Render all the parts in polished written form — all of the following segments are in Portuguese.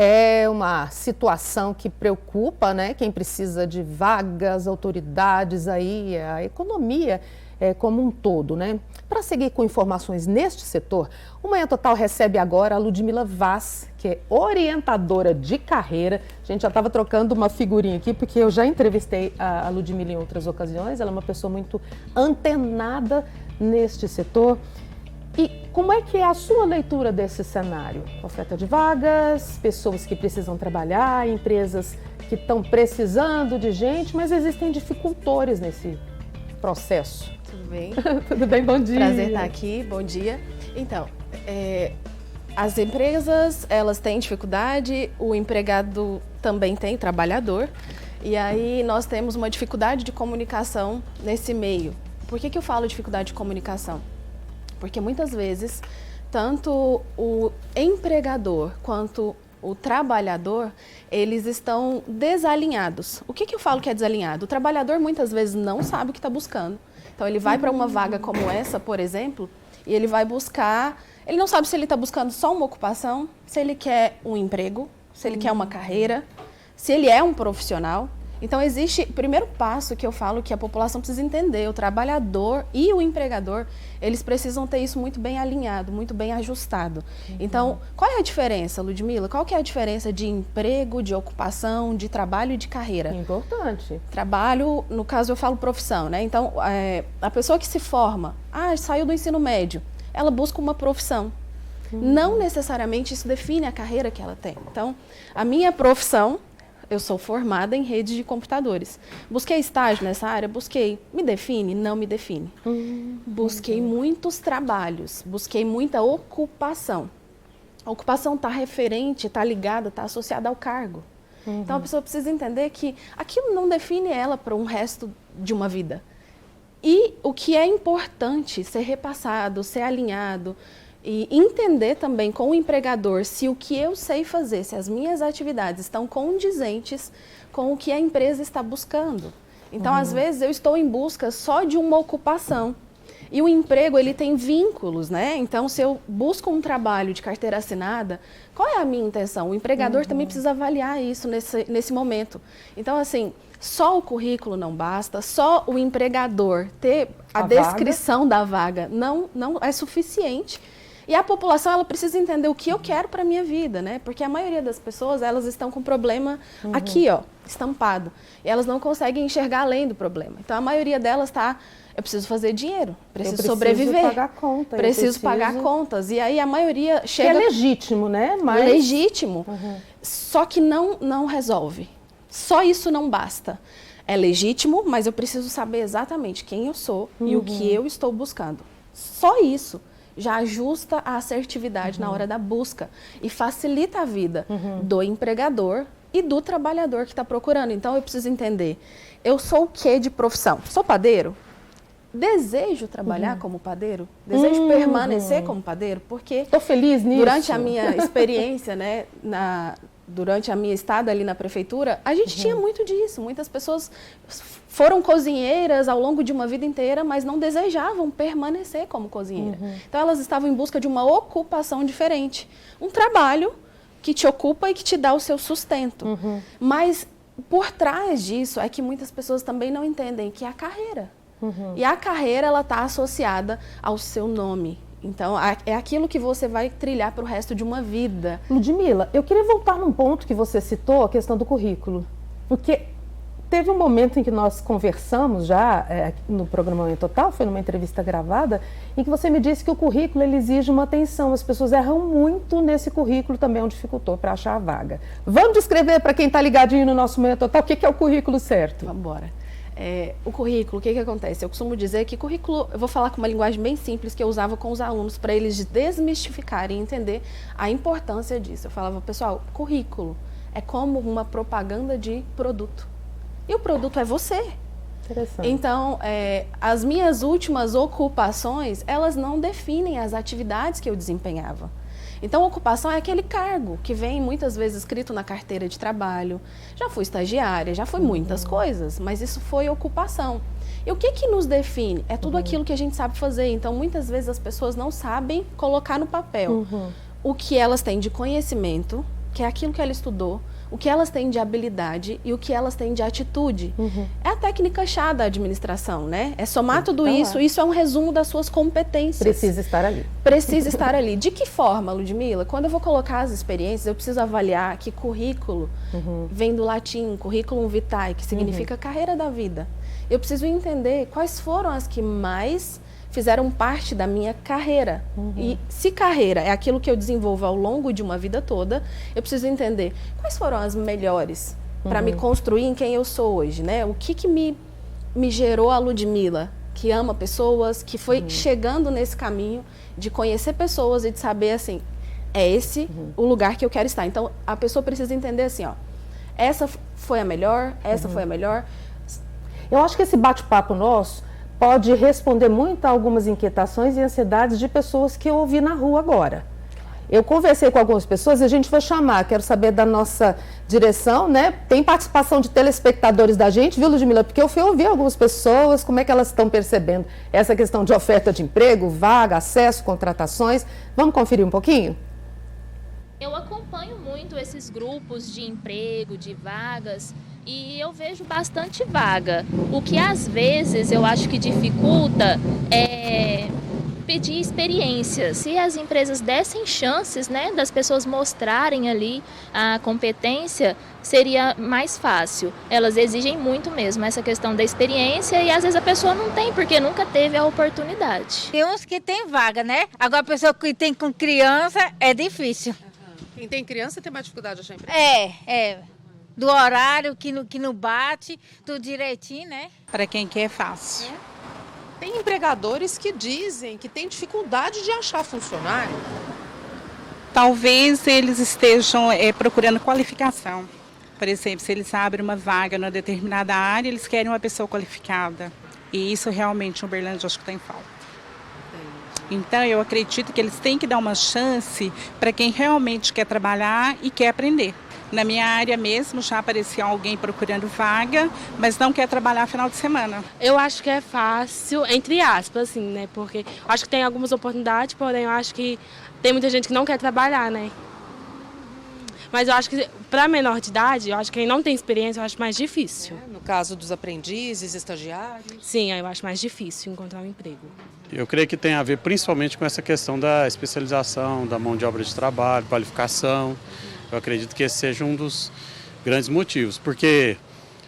É uma situação que preocupa, né, quem precisa de vagas, autoridades, aí, a economia como um todo, né? Para seguir com informações neste setor, o Manhã Total recebe agora a Ludmila Vaz, que é orientadora de carreira. A gente já estava trocando uma figurinha aqui, porque eu já entrevistei a Ludmila em outras ocasiões. Ela é uma pessoa muito antenada neste setor. E como é que é a sua leitura desse cenário? Oferta de vagas, pessoas que precisam trabalhar, empresas que estão precisando de gente, mas existem dificultores nesse processo. Tudo bem? Tudo bem, bom dia. Prazer estar aqui, bom dia. Então, as empresas, elas têm dificuldade, o empregado também tem, o trabalhador, e aí nós temos uma dificuldade de comunicação nesse meio. Por que eu falo dificuldade de comunicação? Porque muitas vezes, tanto o empregador quanto o trabalhador, eles estão desalinhados. O que eu falo que é desalinhado? O trabalhador muitas vezes não sabe o que está buscando. Então ele vai para uma vaga como essa, por exemplo, e ele vai buscar, ele não sabe se ele está buscando só uma ocupação, se ele quer um emprego, se ele quer uma carreira, se ele é um profissional. Então existe, o primeiro passo que eu falo que a população precisa entender, o trabalhador e o empregador, eles precisam ter isso muito bem alinhado, muito bem ajustado. Então, qual é a diferença, Ludmila? Qual que é a diferença de emprego, de ocupação, de trabalho e de carreira? Importante. Trabalho, no caso eu falo profissão, né? Então, a pessoa que se forma, saiu do ensino médio, ela busca uma profissão. Não necessariamente isso define a carreira que ela tem. Então, a minha profissão, eu sou formada em redes de computadores. Busquei estágio nessa área? Busquei. Me define? Não me define. Busquei muitos trabalhos, busquei muita ocupação. A ocupação está referente, está ligada, está associada ao cargo. Então a pessoa precisa entender que aquilo não define ela para um resto de uma vida. E o que é importante ser repassado, ser alinhado, e entender também com o empregador se o que eu sei fazer, se as minhas atividades estão condizentes com o que a empresa está buscando. Então, às vezes, eu estou em busca só de uma ocupação. E o emprego, ele tem vínculos, né? Então, se eu busco um trabalho de carteira assinada, qual é a minha intenção? O empregador também precisa avaliar isso nesse momento. Então, assim, só o currículo não basta, só o empregador ter a descrição da vaga não é suficiente. E a população, ela precisa entender o que eu quero para a minha vida, né? Porque a maioria das pessoas, elas estão com problema aqui, ó, estampado. E elas não conseguem enxergar além do problema. Então, a maioria delas está, eu preciso fazer dinheiro, preciso sobreviver. Pagar conta, preciso pagar contas. E aí, a maioria chega... Que é legítimo, né? Mas... Legítimo. Só que não resolve. Só isso não basta. É legítimo, mas eu preciso saber exatamente quem eu sou e o que eu estou buscando. Só isso já ajusta a assertividade na hora da busca e facilita a vida do empregador e do trabalhador que está procurando. Então, eu preciso entender, eu sou o que de profissão? Sou padeiro? Desejo trabalhar como padeiro? Desejo permanecer como padeiro? Porque estou feliz nisso. Durante a minha experiência, né, durante a minha estada ali na prefeitura, a gente tinha muito disso. Muitas pessoas foram cozinheiras ao longo de uma vida inteira, mas não desejavam permanecer como cozinheira. Então, elas estavam em busca de uma ocupação diferente. Um trabalho que te ocupa e que te dá o seu sustento. Mas, por trás disso, é que muitas pessoas também não entendem que é a carreira. E a carreira, ela está associada ao seu nome. Então, é aquilo que você vai trilhar para o resto de uma vida. Ludmila, eu queria voltar num ponto que você citou, a questão do currículo. Porque teve um momento em que nós conversamos já no programa Manhã Total, foi numa entrevista gravada, em que você me disse que o currículo ele exige uma atenção. As pessoas erram muito nesse currículo, também é um dificultor para achar a vaga. Vamos descrever para quem está ligadinho no nosso Manhã Total o que é o currículo certo? Vamos embora. O currículo, o que acontece? Eu costumo dizer que currículo, eu vou falar com uma linguagem bem simples que eu usava com os alunos para eles desmistificarem e entender a importância disso. Eu falava, pessoal, currículo é como uma propaganda de produto. E o produto é você. Interessante. Então, as minhas últimas ocupações, elas não definem as atividades que eu desempenhava. Então, ocupação é aquele cargo que vem muitas vezes escrito na carteira de trabalho. Já fui estagiária, já fui muitas coisas, mas isso foi ocupação. E o que nos define? É tudo aquilo que a gente sabe fazer. Então, muitas vezes as pessoas não sabem colocar no papel o que elas têm de conhecimento, que é aquilo que ela estudou, o que elas têm de habilidade e o que elas têm de atitude. É a técnica chá da administração, né? É somar tudo isso, isso é um resumo das suas competências. Precisa estar ali. Precisa estar ali. De que forma, Ludmila? Quando eu vou colocar as experiências, eu preciso avaliar que currículo vem do latim, curriculum vitae, que significa carreira da vida. Eu preciso entender quais foram as que mais fizeram parte da minha carreira. E se carreira é aquilo que eu desenvolvo ao longo de uma vida toda, eu preciso entender quais foram as melhores para me construir em quem eu sou hoje, né? O que me gerou a Ludmila, que ama pessoas, que foi chegando nesse caminho de conhecer pessoas e de saber, assim, é esse o lugar que eu quero estar. Então, a pessoa precisa entender assim, ó, essa foi a melhor, essa foi a melhor. Eu acho que esse bate-papo nosso pode responder muito a algumas inquietações e ansiedades de pessoas que eu ouvi na rua agora. Eu conversei com algumas pessoas e a gente vai chamar, quero saber da nossa direção, né? Tem participação de telespectadores da gente, viu, Ludmila? Porque eu fui ouvir algumas pessoas, como é que elas estão percebendo essa questão de oferta de emprego, vaga, acesso, contratações. Vamos conferir um pouquinho? Eu acompanho muito esses grupos de emprego, de vagas, e eu vejo bastante vaga. O que às vezes eu acho que dificulta é pedir experiência. Se as empresas dessem chances, né, das pessoas mostrarem ali a competência, seria mais fácil. Elas exigem muito mesmo essa questão da experiência e às vezes a pessoa não tem porque nunca teve a oportunidade. Tem uns que tem vaga, né? Agora a pessoa que tem com criança é difícil. Quem tem criança tem mais dificuldade de achar emprego? É. Do horário que não bate, tudo direitinho, né? Para quem quer é fácil. Tem empregadores que dizem que tem dificuldade de achar funcionário. Talvez eles estejam procurando qualificação. Por exemplo, se eles abrem uma vaga numa determinada área, eles querem uma pessoa qualificada. E isso realmente em Uberlândia acho que tem falta. Então eu acredito que eles têm que dar uma chance para quem realmente quer trabalhar e quer aprender. Na minha área mesmo já apareceu alguém procurando vaga, mas não quer trabalhar final de semana. Eu acho que é fácil, entre aspas, assim, né? Porque eu acho que tem algumas oportunidades, porém eu acho que tem muita gente que não quer trabalhar, né? Mas eu acho que para menor de idade, eu acho que quem não tem experiência, eu acho mais difícil. No caso dos aprendizes, estagiários? Sim, eu acho mais difícil encontrar um emprego. Eu creio que tem a ver principalmente com essa questão da especialização, da mão de obra de trabalho, qualificação. Eu acredito que esse seja um dos grandes motivos, porque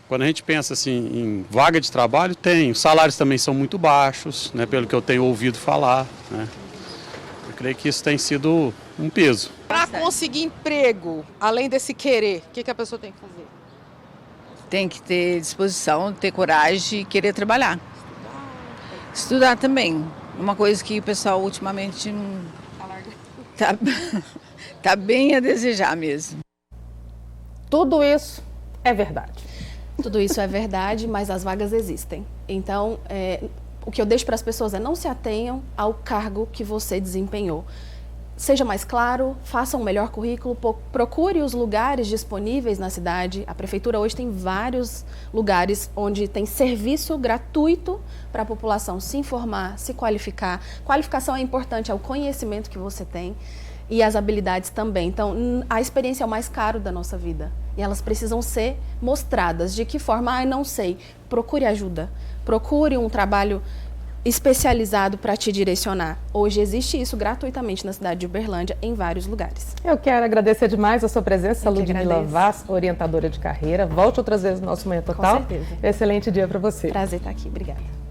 quando a gente pensa assim em vaga de trabalho, os salários também são muito baixos, né, pelo que eu tenho ouvido falar, né. Eu creio que isso tem sido um peso. Para conseguir emprego, além desse querer, o que a pessoa tem que fazer? Tem que ter disposição, ter coragem e querer trabalhar. Estudar também. Uma coisa que o pessoal ultimamente não... Tá bem a desejar mesmo. Tudo isso é verdade. Tudo isso é verdade, mas as vagas existem. Então, o que eu deixo para as pessoas é não se atenham ao cargo que você desempenhou. Seja mais claro, faça um melhor currículo, procure os lugares disponíveis na cidade. A prefeitura hoje tem vários lugares onde tem serviço gratuito para a população se informar, se qualificar. Qualificação é importante, é o conhecimento que você tem. E as habilidades também. Então, a experiência é o mais caro da nossa vida. E elas precisam ser mostradas. De que forma? Não sei. Procure ajuda. Procure um trabalho especializado para te direcionar. Hoje existe isso gratuitamente na cidade de Uberlândia, em vários lugares. Eu quero agradecer demais a sua presença, Ludmila Vaz, orientadora de carreira. Volte outras vezes no nosso Manhã Total. Com certeza. Excelente dia para você. Prazer estar aqui. Obrigada.